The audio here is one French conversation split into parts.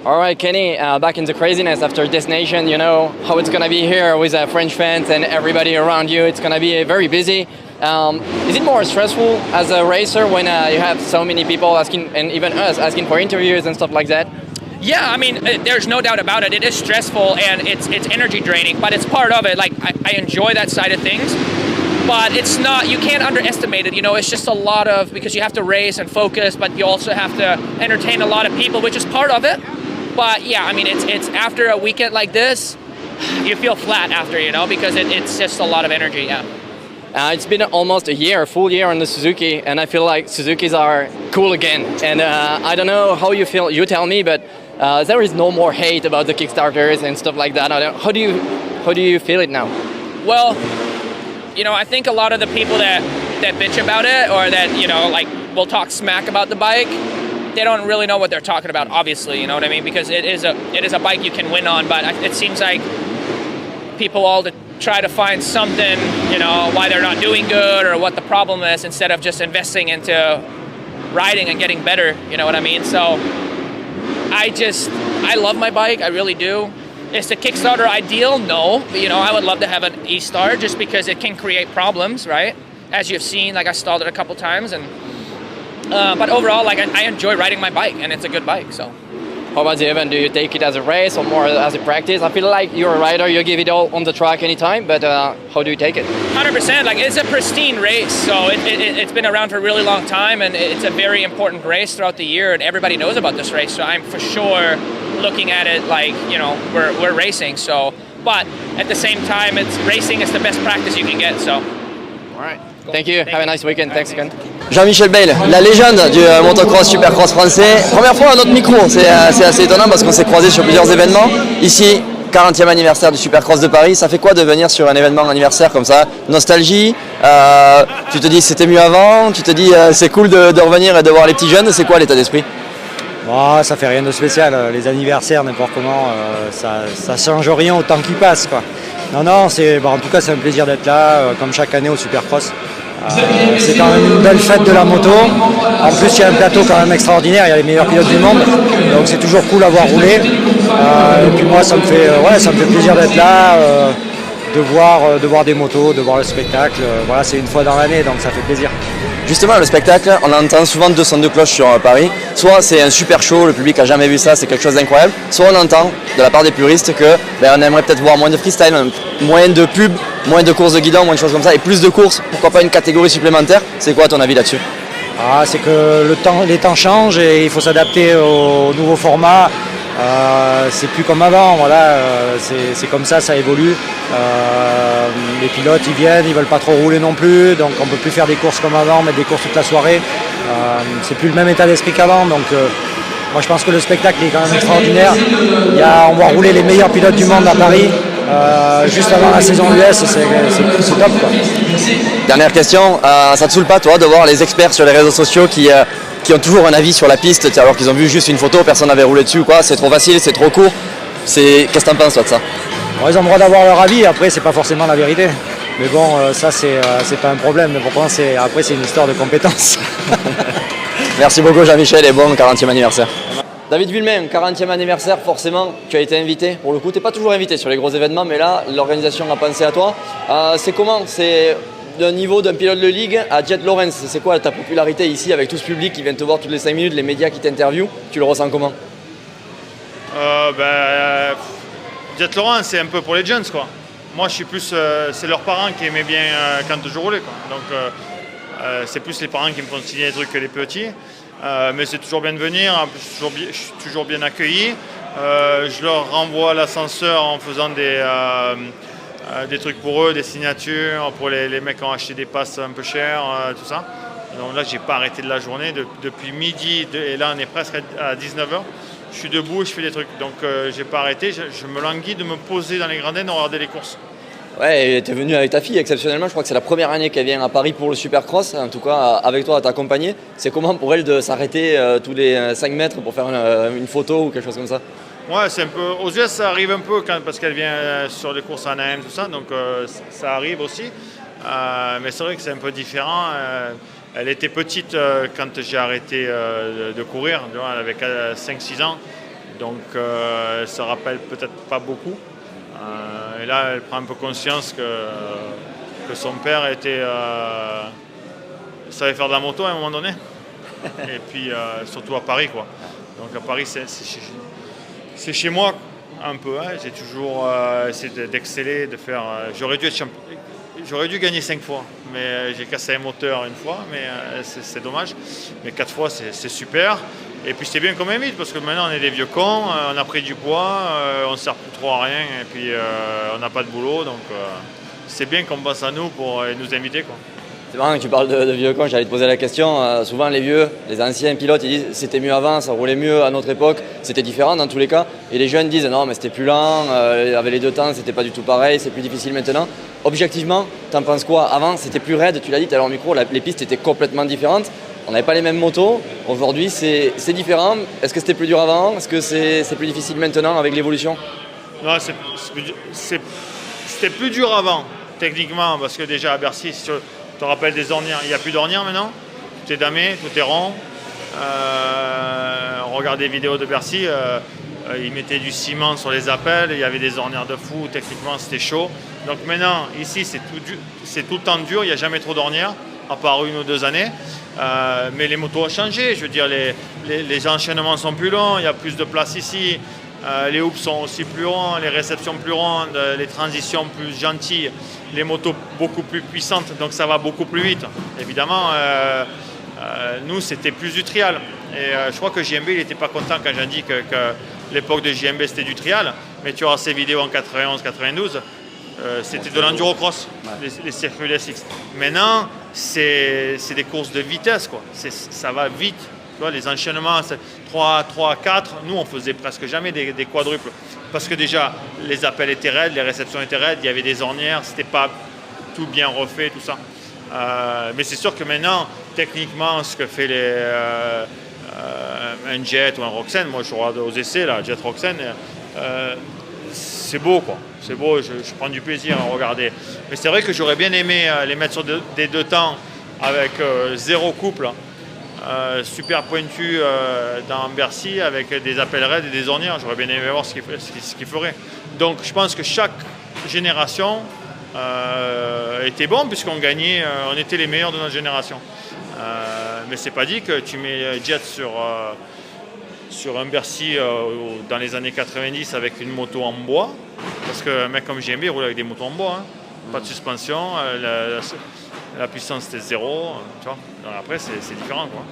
All right, Kenny, back into craziness after Destination. You know how it's going to be here with French fans and everybody around you. It's going to be very busy. Is it more stressful as a racer when you have so many people asking, and even us asking for interviews and stuff like that? Yeah, I mean, there's no doubt about it. It is stressful and it's energy draining, but it's part of it. Like, I enjoy that side of things, but it's not, you can't underestimate it. You know, it's just a lot of, because you have to race and focus, but you also have to entertain a lot of people, which is part of it. But yeah, I mean, it's after a weekend like this, you feel flat after, you know, because it's just a lot of energy, yeah. It's been almost a year, a full year on the Suzuki, and I feel like Suzukis are cool again. And I don't know how you feel, you tell me, but there is no more hate about the Kickstarters and stuff like that. How do you feel it now? Well, you know, I think a lot of the people that bitch about it, or that, you know, like, will talk smack about the bike, they don't really know what they're talking about, obviously, you know what I mean? Because it is a bike you can win on, but it seems like people all try to find something, you know, why they're not doing good or what the problem is, instead of just investing into riding and getting better, you know what I mean? So I love my bike, I really do. Is the Kickstarter ideal? No, but, you know, I would love to have an E-Star just because it can create problems, right? As you've seen, like, I stalled it a couple times, and but overall, like, I enjoy riding my bike, and it's a good bike, so. How about the event? Do you take it as a race or more as a practice? I feel like you're a rider, you give it all on the track anytime, but how do you take it? 100%, like, it's a pristine race, so it's been around for a really long time, and it's a very important race throughout the year, and everybody knows about this race, so I'm for sure looking at it like, you know, we're racing, so. But at the same time, racing is the best practice you can get, so. All right. Thank you. Have a nice weekend. Thanks again. Jean-Michel Bayle, la légende du motocross supercross français. Première fois à notre micro, c'est assez étonnant parce qu'on s'est croisés sur plusieurs événements. Ici, 40e anniversaire du Supercross de Paris. Ça fait quoi de venir sur un événement anniversaire comme ça? Nostalgie, tu te dis c'était mieux avant, tu te dis c'est cool de revenir et de voir les petits jeunes. C'est quoi l'état d'esprit? Oh, ça fait rien de spécial, les anniversaires, n'importe comment, ça change rien au temps qui passe, quoi. Non, en tout cas c'est un plaisir d'être là, comme chaque année au Supercross. C'est quand même une belle fête de la moto. En plus, il y a un plateau quand même extraordinaire, il y a les meilleurs pilotes du monde, donc c'est toujours cool à voir rouler. Et puis moi, ça me fait plaisir d'être là, de voir des motos, de voir le spectacle. Voilà, c'est une fois dans l'année, donc ça fait plaisir. Justement, le spectacle, on entend souvent 202 cloches sur Paris. Soit c'est un super show, le public n'a jamais vu ça, c'est quelque chose d'incroyable. Soit on entend de la part des puristes que on aimerait peut-être voir moins de freestyle, moins de pub, moins de courses de guidon, moins de choses comme ça, et plus de courses. Pourquoi pas une catégorie supplémentaire? C'est quoi ton avis là-dessus? C'est que les temps changent et il faut s'adapter au nouveau format. C'est plus comme avant, voilà, c'est comme ça évolue. Les pilotes ils viennent, ils veulent pas trop rouler non plus, donc on peut plus faire des courses comme avant, mettre des courses toute la soirée. C'est plus le même état d'esprit qu'avant, donc moi je pense que le spectacle est quand même extraordinaire. On va rouler les meilleurs pilotes du monde à Paris juste avant la saison US, c'est top, quoi. Dernière question, ça te saoule pas toi de voir les experts sur les réseaux sociaux qui ont toujours un avis sur la piste, alors qu'ils ont vu juste une photo, personne n'avait roulé dessus ou quoi, c'est trop facile, c'est trop court. Qu'est-ce que t'en penses toi de ça? Bon, ils ont le droit d'avoir leur avis, après c'est pas forcément la vérité. Mais bon, ça c'est pas un problème, mais pourquoi après c'est une histoire de compétence. Merci beaucoup Jean-Michel et bon 40e anniversaire. David Vuillemin, 40e anniversaire, forcément, tu as été invité. Pour le coup, tu n'es pas toujours invité sur les gros événements, mais là, l'organisation a pensé à toi. C'est comment? C'est d'un niveau d'un pilote de ligue à Jet Lawrence. C'est quoi ta popularité ici avec tout ce public qui vient te voir toutes les 5 minutes, les médias qui t'interviewent? Tu le ressens comment? Jet Lawrence, c'est un peu pour les jeunes, quoi. Moi, je suis plus... c'est leurs parents qui aimaient bien quand je roulais, quoi. Donc, c'est plus les parents qui me font signer des trucs que les petits. Mais c'est toujours bien de venir, en plus, je suis toujours bien accueilli. Je leur renvoie l'ascenseur en faisant des trucs pour eux, des signatures, pour les mecs qui ont acheté des passes un peu chères, tout ça. Donc là, j'ai pas arrêté de la journée, depuis midi, et là on est presque à 19h. Je suis debout et je fais des trucs, donc j'ai pas arrêté. Je me languis de me poser dans les gradins et de regarder les courses. Ouais, tu es venu avec ta fille exceptionnellement, je crois que c'est la première année qu'elle vient à Paris pour le Supercross, en tout cas avec toi à t'accompagner. C'est comment pour elle de s'arrêter tous les 5 mètres pour faire une photo ou quelque chose comme ça? Ouais, c'est un peu. Aux US, ça arrive un peu parce qu'elle vient sur les courses en AM, tout ça, donc ça arrive aussi. Mais c'est vrai que c'est un peu différent. Elle était petite quand j'ai arrêté de courir, elle avait 5-6 ans. Donc elle se rappelle peut-être pas beaucoup. Et là, elle prend un peu conscience que son père savait faire de la moto à un moment donné. Et puis surtout à Paris, quoi. Donc à Paris, c'est chez moi un peu. Hein. J'ai toujours essayé d'exceller, de faire. J'aurais dû gagner 5 fois, mais j'ai cassé un moteur une fois, mais c'est dommage. Mais 4 fois, c'est super. Et puis c'est bien qu'on m'invite, parce que maintenant on est des vieux cons, on a pris du poids, on ne sert plus trop à rien, et puis on n'a pas de boulot. Donc c'est bien qu'on pense à nous pour nous inviter, quoi. C'est marrant que tu parles de vieux cons, j'allais te poser la question. Souvent les vieux, les anciens pilotes, ils disent c'était mieux avant, ça roulait mieux à notre époque, c'était différent dans tous les cas. Et les jeunes disent non mais c'était plus lent, avec les deux temps c'était pas du tout pareil, c'est plus difficile maintenant. Objectivement, t'en penses quoi? Avant c'était plus raide, tu l'as dit tout à l'heure au micro, les pistes étaient complètement différentes. On n'avait pas les mêmes motos, aujourd'hui c'est différent. Est-ce que c'était plus dur avant? Est-ce que c'est plus difficile maintenant avec l'évolution? Non, c'était plus dur avant, techniquement, parce que déjà à Bercy, si tu te rappelles des ornières, il n'y a plus d'ornières maintenant, tout est damé, tout est rond. On regarde des vidéos de Bercy, ils mettaient du ciment sur les appels, il y avait des ornières de fou, techniquement c'était chaud. Donc maintenant, ici c'est tout le temps dur, il n'y a jamais trop d'ornières, à part 1 ou 2 années. Mais les motos ont changé, je veux dire, les enchaînements sont plus longs, il y a plus de place ici. Les hoops sont aussi plus ronds, les réceptions plus rondes, les transitions plus gentilles, les motos beaucoup plus puissantes, donc ça va beaucoup plus vite. Évidemment, nous, c'était plus du trial. Et je crois que JMB, il n'était pas content quand j'ai dit que l'époque de JMB, c'était du trial. Mais tu auras ces vidéos en 91-92, c'était de l'endurocross, les circuits SX. Maintenant, c'est des courses de vitesse, quoi. Ça va vite. Tu vois, les enchaînements, 3, 4, nous on faisait presque jamais des quadruples. Parce que déjà, les appels étaient raides, les réceptions étaient raides, il y avait des ornières, c'était pas tout bien refait, tout ça. Mais c'est sûr que maintenant, techniquement, ce que fait un Jet ou un Roxen, moi je regarde aux essais, là, Jet Roxen, c'est beau, quoi. C'est beau, je prends du plaisir à regarder. Mais c'est vrai que j'aurais bien aimé les mettre sur des deux temps avec 0 couple. Super pointu dans Bercy avec des appels raides et des ornières. J'aurais bien aimé voir ce qu'il ferait. Donc je pense que chaque génération était bon puisqu'on gagnait, on était les meilleurs de notre génération. Mais c'est pas dit que tu mets Jet sur un Bercy dans les années 90 avec une moto en bois, parce qu'un mec comme JMB roule avec des motos en bois, hein. Pas de suspension, la puissance c'était 0, tu vois. Donc après c'est différent, quoi.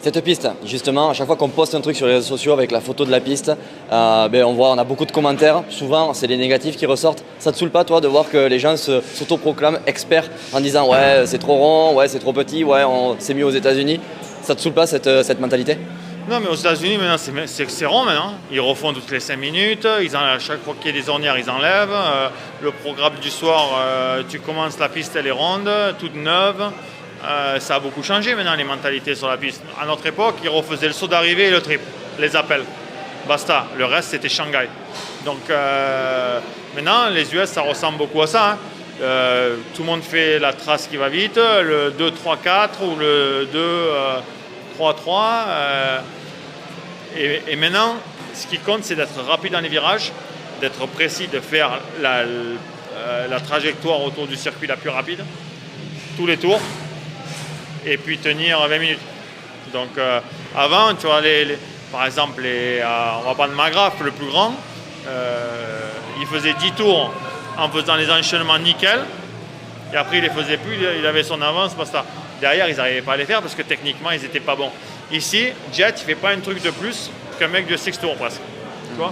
Cette piste, justement, à chaque fois qu'on poste un truc sur les réseaux sociaux avec la photo de la piste, on a beaucoup de commentaires. Souvent, c'est les négatifs qui ressortent. Ça te saoule pas, toi, de voir que les gens s'autoproclament experts en disant ouais, c'est trop rond, ouais, c'est trop petit, ouais, c'est mieux aux États-Unis. Ça te saoule pas cette mentalité? Non, mais aux États-Unis maintenant c'est rond maintenant. Ils refont toutes les 5 minutes. À chaque fois qu'il y a des ornières, ils enlèvent. Le programme du soir, tu commences, la piste elle est ronde, toute neuve. Ça a beaucoup changé maintenant les mentalités sur la piste. À notre époque, ils refaisaient le saut d'arrivée et le trip, les appels. Basta. Le reste c'était Shanghai. Donc maintenant les US ça ressemble beaucoup à ça. Hein. Tout le monde fait la trace qui va vite, le 2-3-4 ou le 2-3-3. Et maintenant, ce qui compte, c'est d'être rapide dans les virages, d'être précis, de faire la trajectoire autour du circuit la plus rapide, tous les tours, et puis tenir 20 minutes. Donc avant, tu vois, par exemple, on va prendre Magrath, le plus grand, il faisait 10 tours en faisant les enchaînements nickel, et après il les faisait plus, il avait son avance, basta. Derrière, ils n'arrivaient pas à les faire parce que techniquement, ils n'étaient pas bons. Ici, Jet, il ne fait pas un truc de plus qu'un mec de 6 tours presque. Tu vois.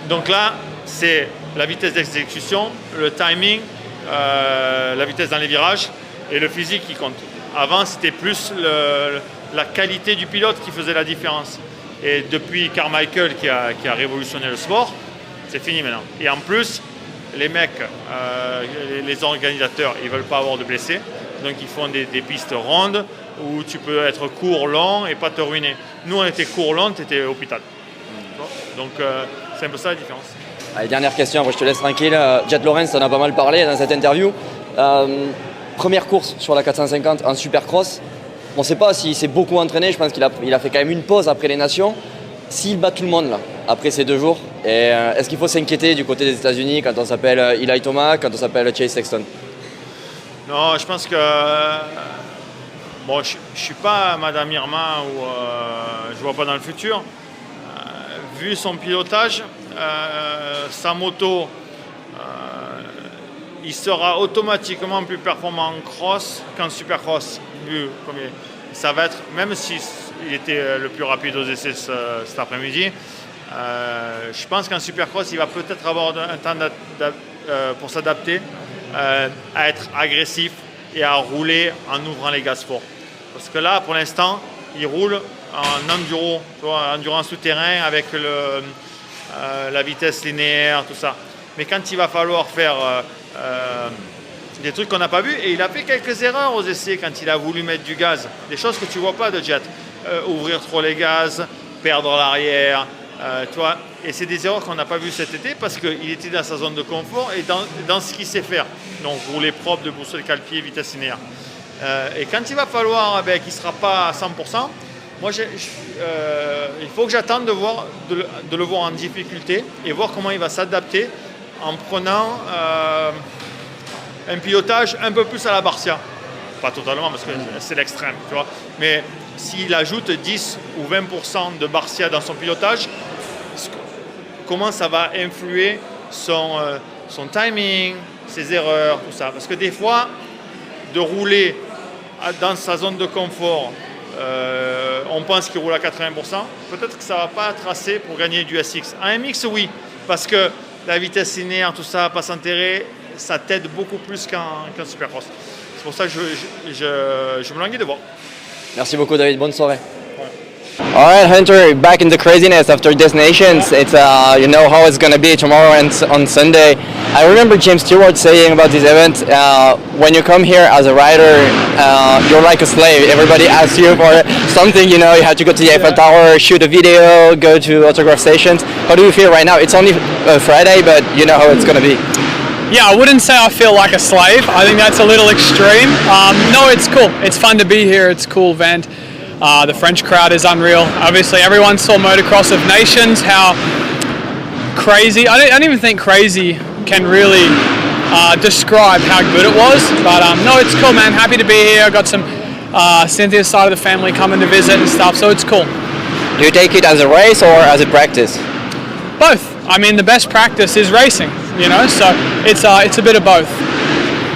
Donc là, c'est la vitesse d'exécution, le timing, la vitesse dans les virages et le physique qui compte. Avant, c'était plus la qualité du pilote qui faisait la différence. Et depuis Carmichael qui a révolutionné le sport, c'est fini maintenant. Et en plus, les mecs, les organisateurs, ils ne veulent pas avoir de blessés. Donc ils font des pistes rondes où tu peux être court, long et pas te ruiner. Nous on était court, long, tu étais hôpital. Donc c'est un peu ça la différence. Allez, dernière question, après je te laisse tranquille. Jet Lawrence en a pas mal parlé dans cette interview. Première course sur la 450 en supercross. On ne sait pas s'il s'est beaucoup entraîné, je pense qu'il a fait quand même une pause après les nations. S'il bat tout le monde là, après ces 2 jours, est-ce qu'il faut s'inquiéter du côté des États-Unis quand on s'appelle Eli Thomas, quand on s'appelle Chase Sexton? Non, je pense que bon, je suis pas Madame Irma ou je vois pas dans le futur. Vu son pilotage, sa moto, il sera automatiquement plus performant en cross qu'en supercross. Vu comme ça va être, même s'il était le plus rapide aux essais cet après-midi, je pense qu'en supercross, il va peut-être avoir un temps pour s'adapter, à être agressif et à rouler en ouvrant les gaz forts. Parce que là, pour l'instant, il roule en enduro, tu vois, endurance souterrain avec la vitesse linéaire, tout ça. Mais quand il va falloir faire des trucs qu'on n'a pas vus, et il a fait quelques erreurs aux essais quand il a voulu mettre du gaz, des choses que tu ne vois pas de Jet. Ouvrir trop les gaz, perdre l'arrière, tu vois. Et c'est des erreurs qu'on n'a pas vues cet été parce qu'il était dans sa zone de confort et dans ce qu'il sait faire. Donc rouler propre, de boussole calpier, vitesse linéaire. Et quand il va falloir qu'il ne sera pas à 100%, moi, il faut que j'attende de le voir en difficulté et voir comment il va s'adapter en prenant un pilotage un peu plus à la Barcia. Pas totalement parce que c'est l'extrême, tu vois. Mais s'il ajoute 10 ou 20% de Barcia dans son pilotage, comment ça va influer son timing, ses erreurs, tout ça. Parce que des fois, de rouler dans sa zone de confort, on pense qu'il roule à 80%, peut-être que ça ne va pas être assez pour gagner du SX. En MX, oui, parce que la vitesse linéaire, tout ça, pas s'enterrer, ça t'aide beaucoup plus qu'un supercross. C'est pour ça que je me languis de voir. Merci beaucoup David, bonne soirée. All right, Hunter, back in the craziness after Destinations. It's you know how it's going to be tomorrow and on Sunday. I remember James Stewart saying about this event, when you come here as a rider, you're like a slave. Everybody asks you for something, you know, you have to go to the Eiffel Tower, shoot a video, go to autograph stations. How do you feel right now? It's only Friday, but you know how it's going to be. Yeah, I wouldn't say I feel like a slave. I think that's a little extreme. No, it's cool. It's fun to be here. It's a cool event. The French crowd is unreal. Obviously, everyone saw Motocross of Nations, how crazy. I don't even think crazy can really describe how good it was. But no, it's cool, man. Happy to be here. I got some Cynthia's side of the family coming to visit and stuff, so it's cool. Do you take it as a race or as a practice? Both. I mean, the best practice is racing, you know, so it's a bit of both.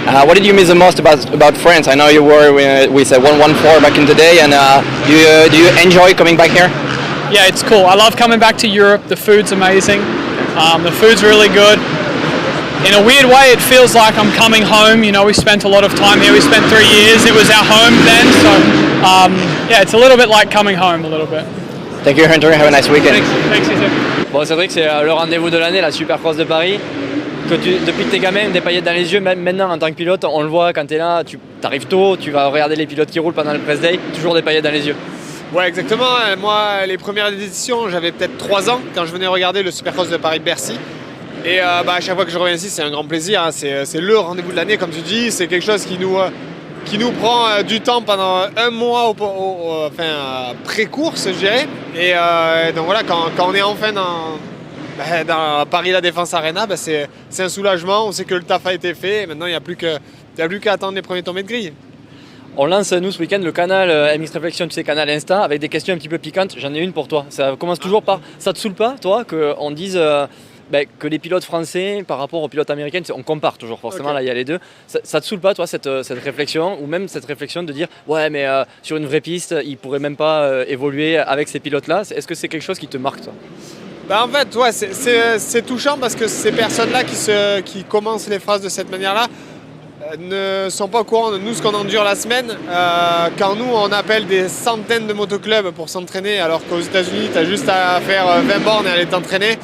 What did you miss the most about France? I know you were with 114 back in the day, and do you enjoy coming back here? Yeah, it's cool. I love coming back to Europe. The food's amazing. The food's really good. In a weird way, it feels like I'm coming home. You know, we spent a lot of time here. We spent 3 years. It was our home then, so yeah, it's a little bit like coming home a little bit. Thank you, Hunter. Have a nice weekend. Thanks, you too. Bon, Cédric, c'est le rendez-vous de l'année, la Supercross de Paris. Depuis que t'es gamin, des paillettes dans les yeux, même maintenant en tant que pilote, on le voit quand t'es là, tu arrives tôt, tu vas regarder les pilotes qui roulent pendant le press day, toujours des paillettes dans les yeux. Ouais, exactement. Moi, les premières éditions, j'avais peut-être 3 ans quand je venais regarder le Supercross de Paris-Bercy. Et à chaque fois que je reviens ici, c'est un grand plaisir. Hein. C'est le rendez-vous de l'année, comme tu dis. C'est quelque chose qui nous prend du temps pendant un mois, pré-course, je dirais. Et donc voilà, quand on est enfin dans Paris La Défense Arena, c'est un soulagement. On sait que le taf a été fait. Et maintenant, il n'y a plus qu'à attendre les premiers tombés de grille. On lance, nous, ce week-end, le canal MX Réflexion, tu sais, canal Insta, avec des questions un petit peu piquantes. J'en ai une pour toi. Ça commence toujours par... Ça te saoule pas, toi, qu'on dise que les pilotes français, par rapport aux pilotes américains, on compare toujours, forcément, okay. Là, il y a les deux. Ça te saoule pas, toi, cette réflexion, ou même cette réflexion de dire, ouais, mais sur une vraie piste, ils pourraient même pas évoluer avec ces pilotes-là. Est-ce que c'est quelque chose qui te marque, toi ? En fait, ouais, c'est touchant parce que ces personnes-là qui commencent les phrases de cette manière-là ne sont pas au courant de nous ce qu'on endure la semaine. Quand nous, on appelle des centaines de motoclubs pour s'entraîner, alors qu'aux États-Unis, tu as juste à faire 20 bornes et aller t'entraîner.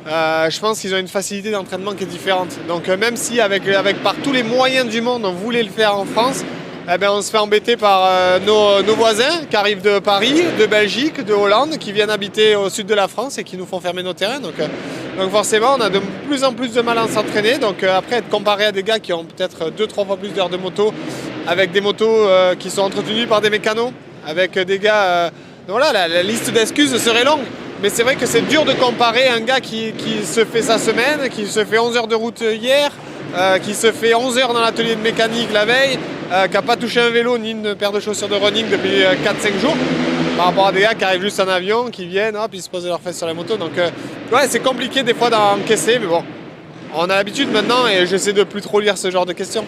Je pense qu'ils ont une facilité d'entraînement qui est différente. Donc même si par tous les moyens du monde, on voulait le faire en France, on se fait embêter par nos voisins qui arrivent de Paris, de Belgique, de Hollande, qui viennent habiter au sud de la France et qui nous font fermer nos terrains. Donc forcément, on a de plus en plus de mal à s'entraîner. Donc après, être comparé à des gars qui ont peut-être 2-3 fois plus d'heures de moto, avec des motos qui sont entretenues par des mécanos, avec des gars... voilà, la liste d'excuses serait longue. Mais c'est vrai que c'est dur de comparer un gars qui se fait sa semaine, qui se fait 11 heures de route hier, qui se fait 11 heures dans l'atelier de mécanique la veille, qui n'a pas touché un vélo ni une paire de chaussures de running depuis 4-5 jours, par rapport à des gars qui arrivent juste en avion, qui viennent, hop, ils se posent leurs fesses sur la moto. Donc ouais, c'est compliqué des fois d'encaisser, mais bon, on a l'habitude maintenant et j'essaie de plus trop lire ce genre de questions.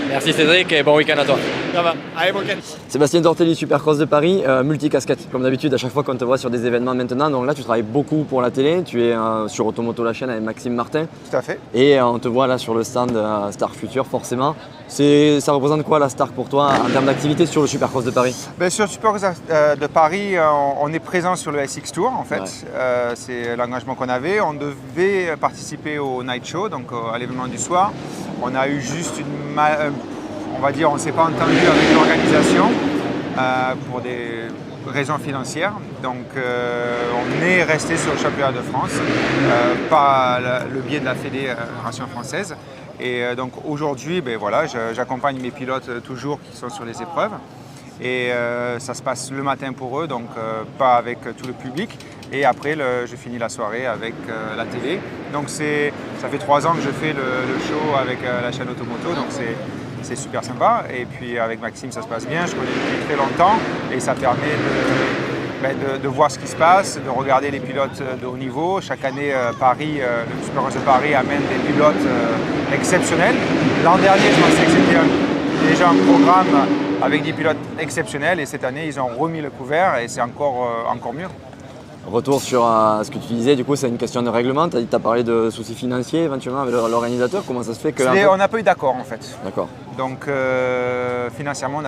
Merci Cédric et bon week-end à toi. Ça va, allez, bon week-end. Sébastien Tortelli, Supercross de Paris, multicasquette, comme d'habitude, à chaque fois qu'on te voit sur des événements maintenant. Donc là, tu travailles beaucoup pour la télé, tu es sur Automoto La Chaîne avec Maxime Martin. Tout à fait. Et on te voit là sur le stand Stark Future, forcément. Ça représente quoi la Stark pour toi en termes d'activité sur le Supercross de Paris? Sur le Supercross de Paris, on est présent sur le SX Tour en fait. Ouais. C'est l'engagement qu'on avait. On devait participer au Night Show, donc à l'événement du soir. On a eu juste on va dire, on ne s'est pas entendu avec l'organisation pour des raisons financières. Donc on est resté sur le championnat de France par le biais de la Fédération française. Et donc aujourd'hui, voilà, j'accompagne mes pilotes toujours qui sont sur les épreuves. Et ça se passe le matin pour eux, donc pas avec tout le public. Et après, je finis la soirée avec la télé. Donc ça fait 3 ans que je fais le show avec la chaîne Automoto, donc c'est super sympa. Et puis avec Maxime, ça se passe bien. Je connais depuis très longtemps et ça permet de voir ce qui se passe, de regarder les pilotes de haut niveau. Chaque année, le Supercross de Paris amène des pilotes exceptionnels. L'an dernier, je pensais que c'était déjà un programme avec des pilotes exceptionnels et cette année, ils ont remis le couvert et c'est encore mieux. Retour sur ce que tu disais, du coup c'est une question de règlement, tu as parlé de soucis financiers éventuellement avec l'organisateur, comment ça se fait que... On n'a pas eu d'accord en fait. D'accord. Donc financièrement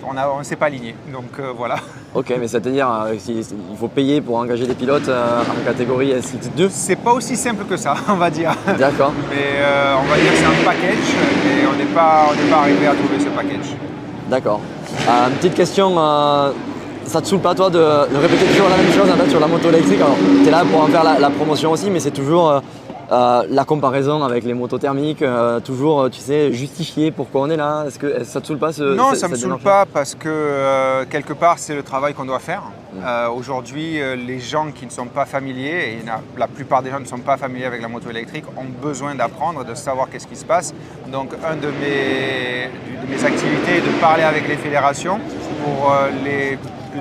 on ne s'est pas aligné, donc voilà. Ok, mais c'est-à-dire il faut payer pour engager des pilotes en catégorie SX2? C'est pas aussi simple que ça, on va dire. D'accord. Mais on va dire que c'est un package et on n'est pas arrivé à trouver ce package. D'accord. Petite question, ça te saoule pas toi de répéter toujours la même chose en fait, sur la moto électrique? Alors tu es là pour en faire la promotion aussi, mais c'est toujours la comparaison avec les motos thermiques, toujours tu sais, justifier pourquoi on est là. Est-ce que ça te saoule pas Non, ça ne me saoule pas parce que quelque part c'est le travail qu'on doit faire. Aujourd'hui, les gens qui ne sont pas familiers, et la plupart des gens ne sont pas familiers avec la moto électrique, ont besoin d'apprendre, de savoir qu'est-ce qui se passe. Donc une de mes activités est de parler avec les fédérations pour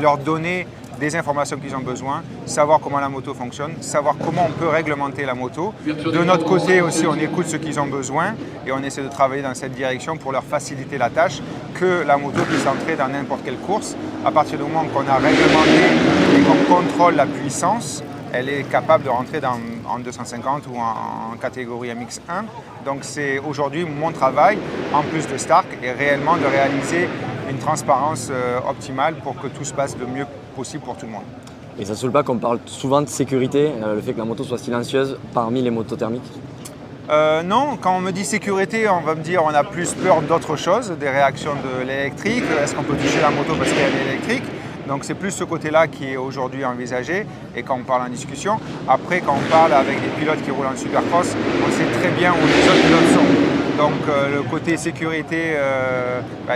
leur donner des informations qu'ils ont besoin, savoir comment la moto fonctionne, savoir comment on peut réglementer la moto. De notre côté aussi, on écoute ce qu'ils ont besoin et on essaie de travailler dans cette direction pour leur faciliter la tâche, que la moto puisse entrer dans n'importe quelle course. À partir du moment qu'on a réglementé et qu'on contrôle la puissance, elle est capable de rentrer en 250 ou en catégorie MX1. Donc c'est aujourd'hui mon travail, en plus de Stark, est réellement de réaliser une transparence optimale pour que tout se passe le mieux possible pour tout le monde. Et ça ne saoule pas qu'on parle souvent de sécurité, le fait que la moto soit silencieuse parmi les motos thermiques? Non, quand on me dit sécurité, on va me dire on a plus peur d'autres choses, des réactions de l'électrique, est-ce qu'on peut toucher la moto parce qu'il y a de l'électrique? Donc c'est plus ce côté-là qui est aujourd'hui envisagé et quand on parle en discussion. Après, quand on parle avec des pilotes qui roulent en supercross, on sait très bien où les autres pilotes sont. Donc le côté sécurité,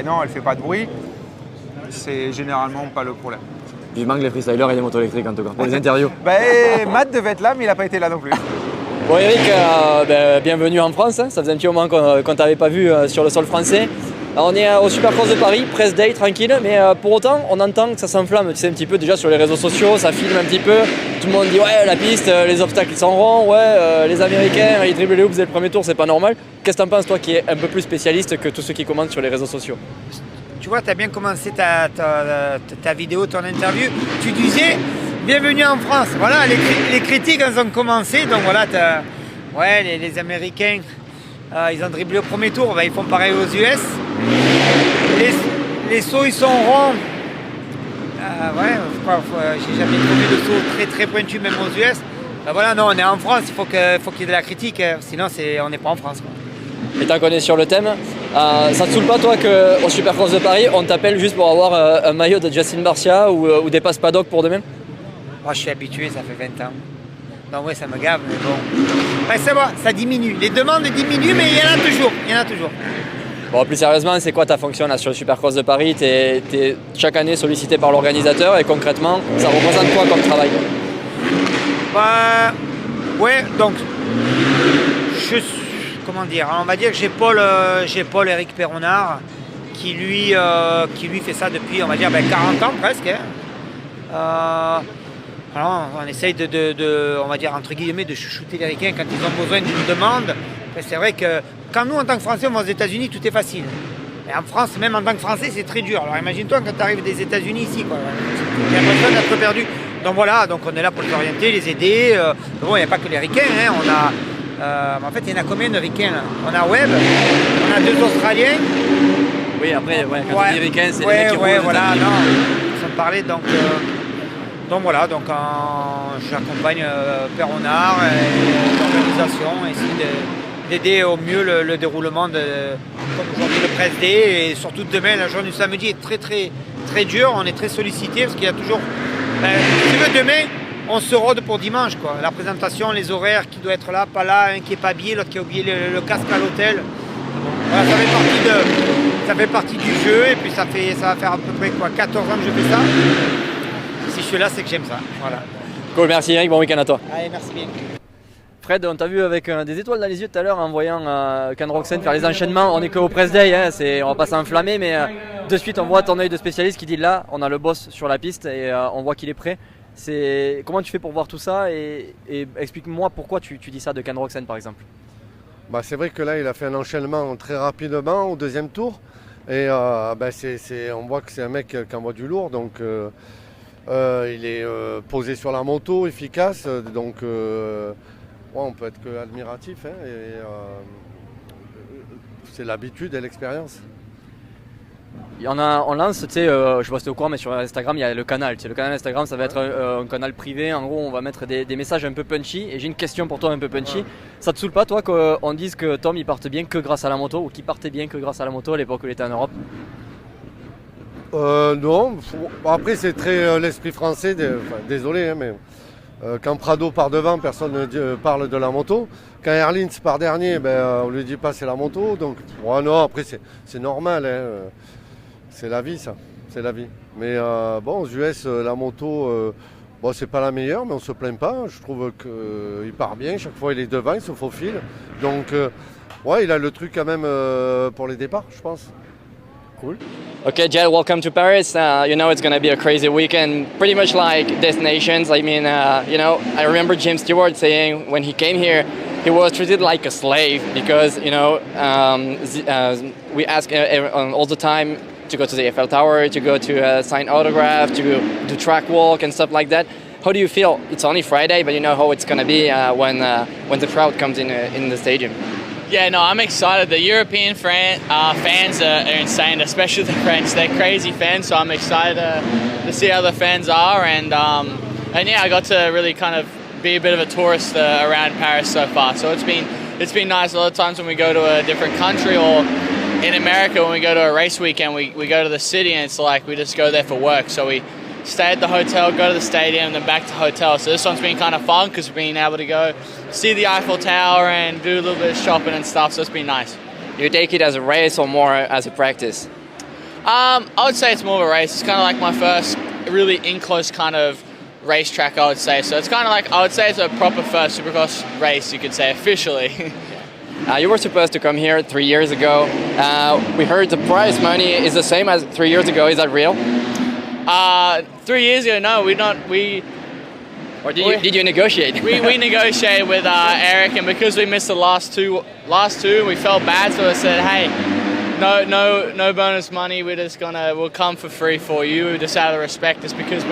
non, elle ne fait pas de bruit. C'est généralement pas le problème. Vivement que les freestylers et les motos électriques en tout cas, pour les interviews. Matt devait être là, mais il n'a pas été là non plus. Bon Eric, bienvenue en France, ça faisait un petit moment qu'on ne t'avait pas vu sur le sol français. Alors, on est au Supercross de Paris, press day, tranquille, mais pour autant on entend que ça s'enflamme, tu sais, un petit peu déjà sur les réseaux sociaux, ça filme un petit peu, tout le monde dit ouais la piste, les obstacles ils sont ronds, les Américains ils dribblent les hoops dès le premier tour, c'est pas normal. Qu'est-ce que t'en penses toi qui es un peu plus spécialiste que tous ceux qui commentent sur les réseaux sociaux? Tu vois, tu as bien commencé ta vidéo, ton interview, tu disais bienvenue en France, voilà les critiques elles ont commencé, donc voilà, les Américains ils ont dribblé au premier tour, ils font pareil aux US. Les sauts ils sont ronds. J'ai jamais trouvé de saut très très pointu même aux US. Voilà, non, on est en France, il faut qu'il y ait de la critique, sinon on n'est pas en France. Et tant qu'on est sur le thème, ça te saoule pas toi qu'au Supercross de Paris on t'appelle juste pour avoir un maillot de Justin Barcia ou des passes paddock pour demain? Je suis habitué, ça fait 20 ans. Donc ouais, ça me gave, mais bon. Ça va, ça diminue. Les demandes diminuent, mais il y en a toujours. Bon, plus sérieusement, c'est quoi ta fonction là sur le Supercross de Paris? T'es chaque année sollicité par l'organisateur et concrètement, ça représente quoi comme travail? Bah, ouais, donc, comment dire, on va dire que j'ai Paul-Éric Perronard qui lui fait ça depuis, on va dire, 40 ans presque. Hein. Alors, on essaye on va dire, entre guillemets, de chouchouter les Ricains quand ils ont besoin d'une demande. Et c'est vrai que quand nous, en tant que Français, on va aux États-Unis, tout est facile. Et en France, même en tant que Français, c'est très dur. Alors imagine-toi quand tu arrives des États-Unis ici, quoi. Il y a l'impression d'être perdu. Donc voilà, donc on est là pour les orienter, les aider. Bon, il n'y a pas que les Ricains, hein. On a, en fait, il y en a combien de Ricains là? On a Webb, on a 2 Australiens. Oui, après, quand on dit Ricains, c'est les mecs qui roulent. Voilà, non, sans parler, donc voilà, donc j'accompagne Perronard et l'organisation, essayer d'aider au mieux le déroulement comme aujourd'hui le Press Day, et surtout demain, la journée du samedi est très très très dure, on est très sollicité parce qu'il y a toujours, si tu veux, demain on se rôde pour dimanche, quoi. La présentation, les horaires, qui doit être là, pas là, un qui n'est pas habillé, l'autre qui a oublié le casque à l'hôtel. Voilà, ça fait partie du jeu, et puis ça va faire à peu près 14 ans que je fais ça. Si je suis là, c'est que j'aime ça. Voilà. Cool, merci Eric, bon week-end à toi. Allez, merci bien. Fred, on t'a vu avec des étoiles dans les yeux tout à l'heure en voyant Ken Roczen faire les enchaînements. On est qu'au Press Day, hein, on va pas s'enflammer, mais de suite on voit ton œil de spécialiste qui dit là, on a le boss sur la piste et on voit qu'il est prêt. Comment tu fais pour voir tout ça et explique-moi pourquoi tu dis ça de Ken Roczen par exemple. Bah, c'est vrai que là il a fait un enchaînement très rapidement au deuxième tour et on voit que c'est un mec qui envoie du lourd, donc il est posé sur la moto, efficace, donc on peut être que admiratif, hein, c'est l'habitude et l'expérience. On lance, tu sais, je sais pas si tu es au courant, mais sur Instagram il y a le canal. Tu sais, le canal Instagram, ça va être un canal privé. En gros, on va mettre des messages un peu punchy. Et j'ai une question pour toi un peu punchy. Ouais. Ça te saoule pas, toi, qu'on dise que Tom il parte bien que grâce à la moto, ou qu'il partait bien que grâce à la moto à l'époque où il était en Europe? Non. Après, c'est très l'esprit français. Désolé, hein, mais quand Prado part devant, personne ne parle de la moto. Quand Herlins part dernier, on lui dit pas c'est la moto. Donc, non, après c'est normal. Hein. C'est la vie, ça. C'est la vie. Mais aux US, la moto, c'est pas la meilleure, mais on se plaint pas. Je trouve qu'il part bien. Chaque fois, il est devant, il se faufile. Donc, il a le truc quand même pour les départs, je pense. Cool. Okay, Jed, welcome to Paris. You know it's going to be a crazy weekend, pretty much like destinations. I mean, I remember Jim Stewart saying when he came here, he was treated like a slave because, we ask all the time to go to the Eiffel Tower, to go to sign autograph, to do track walk and stuff like that. How do you feel? It's only Friday, but you know how it's going to be when the crowd comes in the stadium. Yeah, no, I'm excited. The European fans are insane, especially the French. They're crazy fans, so I'm excited to see how the fans are. And yeah, I got to really kind of be a bit of a tourist around Paris so far. So it's been nice. A lot of times when we go to a different country, or in America when we go to a race weekend, we go to the city and it's like we just go there for work. So we stay at the hotel, go to the stadium, and then back to the hotel. So this one's been kind of fun because we've been able to go see the Eiffel Tower and do a little bit of shopping and stuff. So it's been nice. Do you take it as a race or more as a practice? I would say it's more of a race. It's kind of like my first really in-close kind of racetrack, I would say. So it's kind of like, I would say it's a proper first Supercross race, you could say, officially. You were supposed to come here 3 years ago. We heard the prize money is the same as 3 years ago. Is that real? 3 years ago, no, Or did you negotiate? we negotiated with Eric, and because we missed the last two, we felt bad. So I said, hey, no bonus money. We'll come for free for you, just out of respect. Just because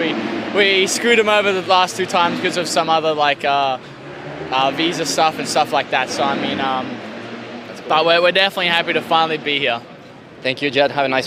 we screwed him over the last 2 times because of some other visa stuff and stuff like that. So I mean, but we're definitely happy to finally be here. Thank you, Jed. Have a nice week.